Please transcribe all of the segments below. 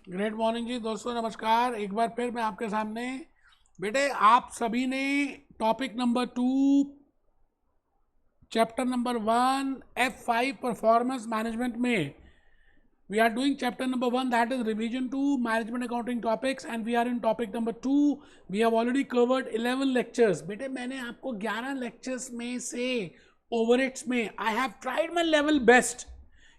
Great morning जी दोस्तों, नमस्कार। एक बार फिर मैं आपके सामने। बेटे, आप सभी ने topic number 2 chapter number 1 F5 performance management में we are doing chapter number 1, that is revision 2 management accounting topics, and we are in topic number 2. We have already covered 11 lectures. बेटे, मैंने आपको 11 lectures में से ओवरहेड्स में I have tried my level best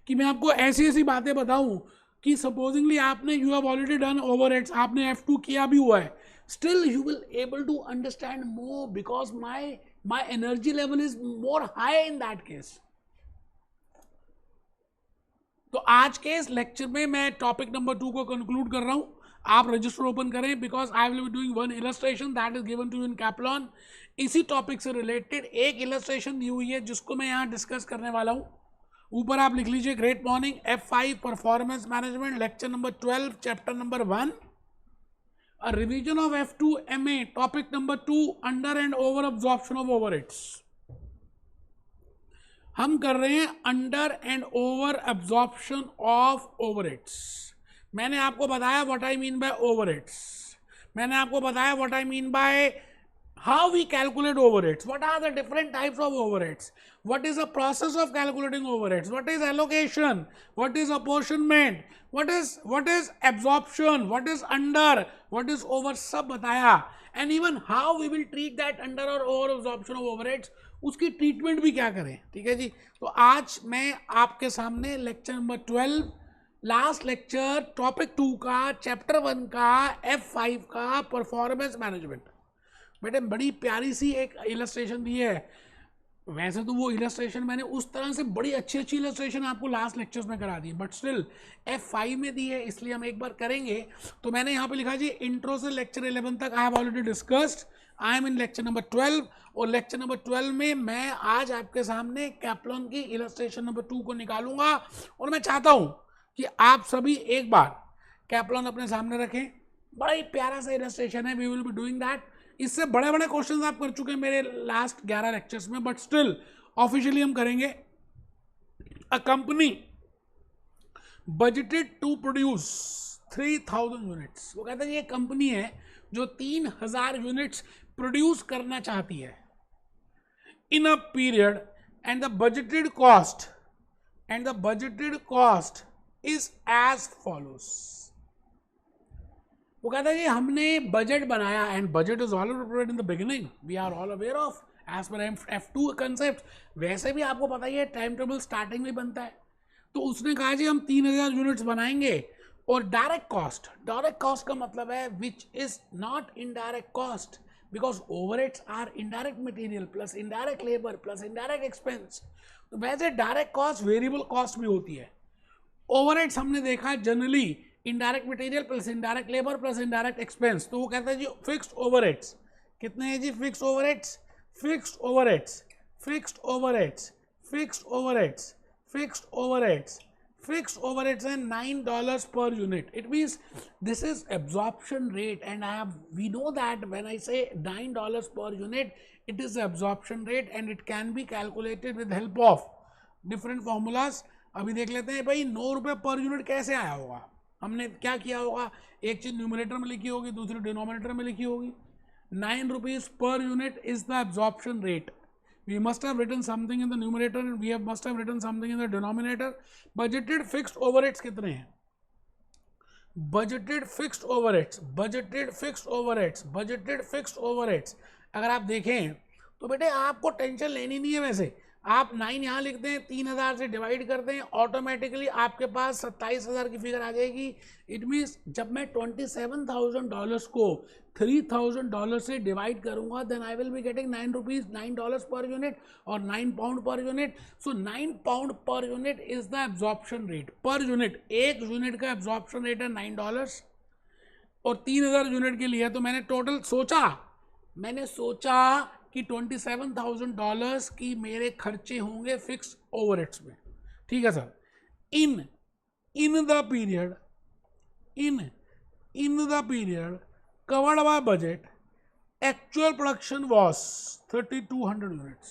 कि मैं आपको ऐसी ऐसी बातें बताऊं कि सपोजिंगली आपने you have already done overheads, आपने F2 किया भी हुआ है, still you will able to understand more because my energy level is more high in that case. तो आज के इस लेक्चर में मैं टॉपिक नंबर 2 को कंक्लूड कर रहा हूं. आप रजिस्टर ओपन करें because I will be doing one illustration that is given to you in कैप्लॉन. इसी टॉपिक से रिलेटेड एक इलस्ट्रेशन दी हुई है जिसको मैं यहां डिस्कस करने वाला हूं. ऊपर आप लिख लीजिए great morning F5 performance management lecture number 12 chapter number 1 a revision of F2 MA topic number 2 under and over absorption of overheads. हम कर रहे हैं under and over absorption of overheads. मैंने आपको बताया what I mean by overheads. मैंने आपको बताया what I mean by how we calculate overheads, what are the different types of overheads, what is the process of calculating overheads, what is allocation, what is apportionment, what is absorption, what is under, what is over, सब बताया. and even how we will treat that under or over absorption of overheads, उसकी treatment भी क्या करें. ठीक है जी. तो आज मैं आपके सामने lecture number 12 last lecture topic 2 का चैप्टर 1 का F5 का परफॉर्मेंस मैनेजमेंट. बेटे, बड़ी प्यारी सी एक इलस्ट्रेशन दी है. वैसे तो वो इलस्ट्रेशन मैंने उस तरह से बड़ी अच्छी अच्छी इलस्ट्रेशन आपको लास्ट लेक्चर्स में करा दी, बट स्टिल F5 में दी है इसलिए हम एक बार करेंगे. तो मैंने यहाँ पे लिखा जी इंट्रो से लेक्चर 11 तक I have already discussed. I am in lecture number 12 और लेक्चर नंबर 12 में मैं आज आपके सामने कैप्लॉन की इलस्ट्रेशन नंबर 2 को निकालूंगा. और मैं चाहता हूँ कि आप सभी एक बार कैप्लॉन अपने सामने रखें. बड़ा ही प्यारा सा इलस्ट्रेशन है. We will be doing that. इससे बड़े बड़े क्वेश्चंस आप कर चुके हैं मेरे लास्ट 11 लेक्चर्स में, बट स्टिल ऑफिशियली हम करेंगे. A company budgeted to produce 3000 units. वो कहते हैं ये कंपनी है जो 3000 यूनिट्स प्रोड्यूस करना चाहती है in a period and the budgeted cost is as follows. वो कहता है कि हमने बजट बनाया and budget is all provided in the beginning. We are all aware of as per F2 concept. वैसे भी आपको पता ही है टाइम टेबल स्टार्टिंग में बनता है. तो उसने कहा जी हम 3000 यूनिट्स बनाएंगे. और डायरेक्ट कॉस्ट का मतलब है which is not indirect cost because overheads are indirect material plus indirect labour plus indirect expense. तो वैसे डायरेक्ट कॉस्ट वेरिएबल कॉस्ट भी होती है. ओवरहेड्स हमने देखा generally indirect material plus indirect labour plus indirect expense. तो वो कहता है जी फिक्स्ड ओवरहेड्स कितने हैं जी. फिक्स्ड ओवरहेड्स हैं $9 per unit. It means this is absorption rate, and we know that when I say $9 per unit, it is the absorption rate and it can be calculated with help of different formulas. अभी देख लेते हैं भाई 9 रुपये per unit कैसे आया होगा. हमने क्या किया होगा, एक चीज न्यूमरेटर में लिखी होगी, दूसरी डिनोमिनेटर में लिखी होगी. 9 rupees per unit is the absorption rate. We must have written something in the numerator and we must have written something in the denominator. Budgeted fixed overheads कितने हैं. budgeted fixed overheads अगर आप देखें तो बेटे आपको टेंशन लेनी नहीं है. वैसे आप 9 यहाँ लिखते हैं, 3000 से डिवाइड करते हैं, ऑटोमेटिकली आपके पास 27000 की फिगर आ जाएगी. इट मीन्स जब मैं $27,000 को $3000 से डिवाइड करूंगा then I will be getting $9 per unit और £9 per unit. So £9 per unit is the absorption rate per unit. एक यूनिट का एब्जॉर्प्शन रेट है $9 और 3000 यूनिट के लिए. तो मैंने टोटल सोचा कि $27,000 की मेरे खर्चे होंगे फिक्स ओवरहेड्स में. ठीक है sir. In the period covered by budget actual production was 3200 units.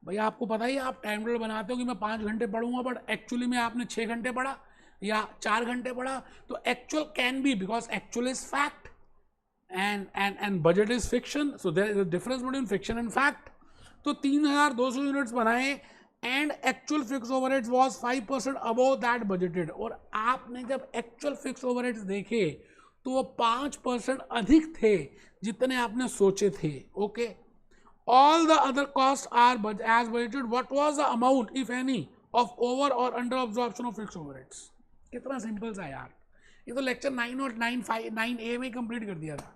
भैया आपको पता ही, आप टाइम टेबल बनाते हो कि मैं 5 घंटे पढ़ूंगा, बट एक्चुअली में आपने 6 घंटे पढ़ा. या 4 घंटे पढ़ा, तो actual can be, because actual is fact and budget is fiction, so there is a difference between fiction and fact. तो 3200 यूनिट्स बनाए and actual fix overheads was 5% above that budgeted, और आपने जब एक्चुअल फिक्स ओवरहेड्स देखे तो वो 5% अधिक थे जितने आपने सोचे थे. Okay, all the other cost are as budgeted. What was the amount if any of over और under absorption of fix overheads. कितना सिंपल सा यार, ये तो लेक्चर 9 और 9A में कंप्लीट कर दिया था.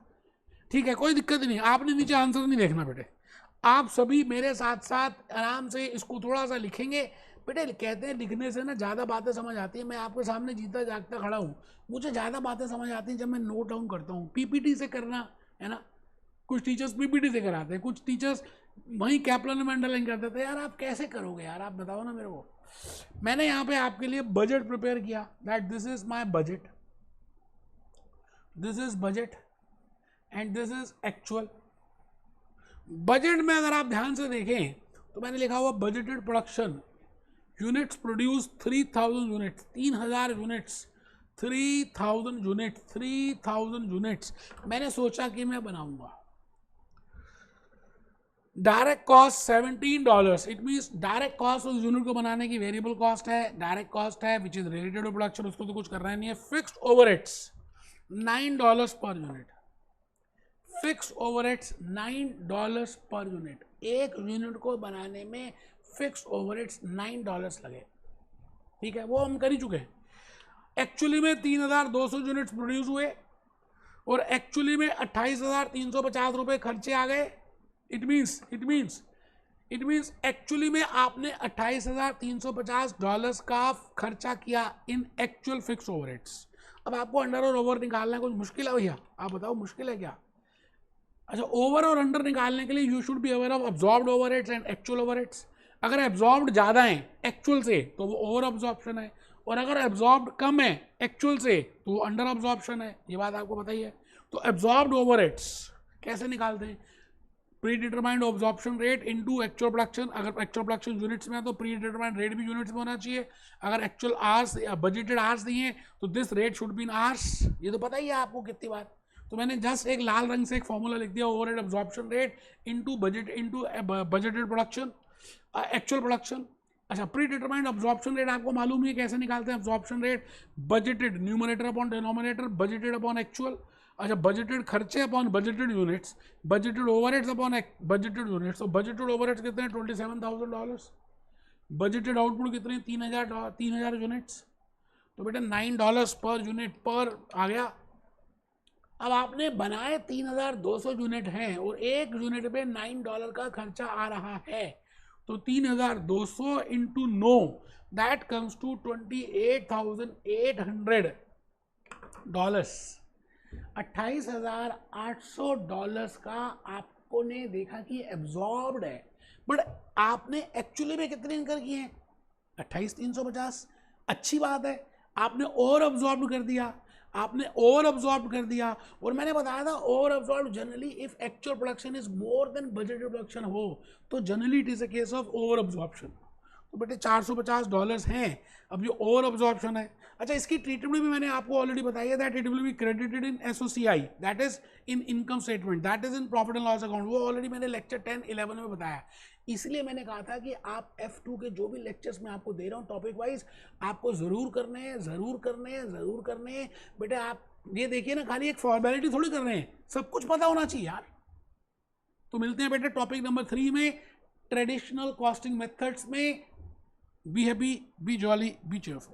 ठीक है, कोई दिक्कत नहीं, आपने नीचे आंसर नहीं देखना बेटे, आप सभी मेरे साथ साथ आराम से इसको थोड़ा सा लिखेंगे. बेटे कहते हैं लिखने से ना ज़्यादा बातें समझ आती हैं. मैं आपके सामने जीता जागता खड़ा हूँ, मुझे ज़्यादा बातें समझ आती हैं जब मैं नोट डाउन करता हूँ. पीपीटी से करना है ना, कुछ टीचर्स पीपीटी से कराते हैं, कुछ टीचर्स वहीं कैप्लन में अंडरलाइन करते थे. यार आप कैसे करोगे यार, आप बताओ ना मेरे को. मैंने यहाँ पे आपके लिए बजट प्रिपेयर किया, that this is my budget, this is budget and this is actual. Budget में अगर आप ध्यान से देखें तो मैंने लिखा हुआ budgeted production units produce 3000 units, 3000 units, 3000 units, 3000 units मैंने सोचा कि मैं बनाऊंगा. Direct cost $17. It means direct cost उस यूनिट को बनाने की वेरिएबल कॉस्ट है, डायरेक्ट कॉस्ट है which is related to production, उसको तो कुछ करना नहीं है. Fixed overheads $9 per unit, fix overheads $9 per unit. एक यूनिट को बनाने में फिक्स ओवरहेड्स $9 लगे. ठीक है, वो हम कर ही चुके हैं. एक्चुअली में 3200 यूनिट्स प्रोड्यूस हुए और एक्चुअली में 28,350 रुपये खर्चे आ गए. इट मीन्स एक्चुअली में आपने $28,350 का खर्चा किया इन एक्चुअल फिक्स ओवरहेड्स. अब आपको अंडर और ओवर निकालना है, कुछ मुश्किल है भैया, आप बताओ मुश्किल है क्या? अच्छा, ओवर और अंडर निकालने के लिए you should be aware of absorbed overheads and actual overheads. अगर एब्जॉर्ब्ड ज़्यादा है एक्चुअल से तो वो ओवर अब्जॉर्प्शन है, और अगर एब्जॉर्ब्ड कम है एक्चुअल से तो वो अंडर अब्जॉर्प्शन है. ये बात आपको पता ही है. तो एब्जॉर्ब्ड ओवरहेड्स कैसे निकालते हैं? Pre determined absorption rate into actual production. अगर एक्चुअल प्रोडक्शन यूनिट्स में है तो प्री डिटरमाइंड रेट भी यूनिट्स में होना चाहिए. अगर एक्चुअल आवर्स बजटेड आवर्स दिए तो this rate should be in hours. ये तो पता ही है आपको कितनी बार. तो मैंने जस्ट एक लाल रंग से एक फॉर्मूला लिख दिया, overhead absorption rate into budgeted production actual production. अच्छा, प्री डिटरमाइंड अब्जॉर्प्शन रेट आपको मालूम है कैसे निकालते हैं. Absorption rate budgeted numerator upon denominator, budgeted upon actual. अच्छा, बजटेड खर्चे upon budgeted units, budgeted overheads upon budgeted units. तो बजटेड ओवरहेड्स कितने हैं? $27,000. बजटेड आउटपुट कितने? 3000 यूनिट्स. तो बेटा $9 पर यूनिट पर आ गया. अब आपने बनाए 3200 यूनिट हैं और एक यूनिट पे $9 का खर्चा आ रहा है, तो 3200 इंटू 9 दैट कम्स टू $28,800. $28,800 का आपको ने देखा कि एब्जॉर्ब्ड है, बट आपने एक्चुअली में कितने इनकर किए हैं? 28,350. अच्छी बात है, आपने ओवर अब्जॉर्ब कर दिया, और मैंने बताया था over absorb generally if actual production is more than budgeted production हो तो generally it is a case of over absorption. तो बेटे $450 हैं. अब ये ओवर अब्जॉर्प्शन है. अच्छा, इसकी ट्रीटमेंट भी मैंने आपको ऑलरेडी बताई है, that it will be credited in SOCI, that is in income statement, that is in profit and loss account. वो ऑलरेडी मैंने लेक्चर 10-11 में बताया. इसलिए मैंने कहा था कि आप F2 के जो भी लेक्चर्स मैं आपको दे रहा हूँ टॉपिक वाइज, आपको ज़रूर करने हैं. बेटे आप ये देखिए ना, खाली एक फॉर्मेलिटी थोड़ी कर रहे हैं, सब कुछ पता होना चाहिए यार. तो मिलते हैं बेटे टॉपिक नंबर 3 में, ट्रेडिशनल कॉस्टिंग मेथड्स में. Be happy, B jolly, B cheerful.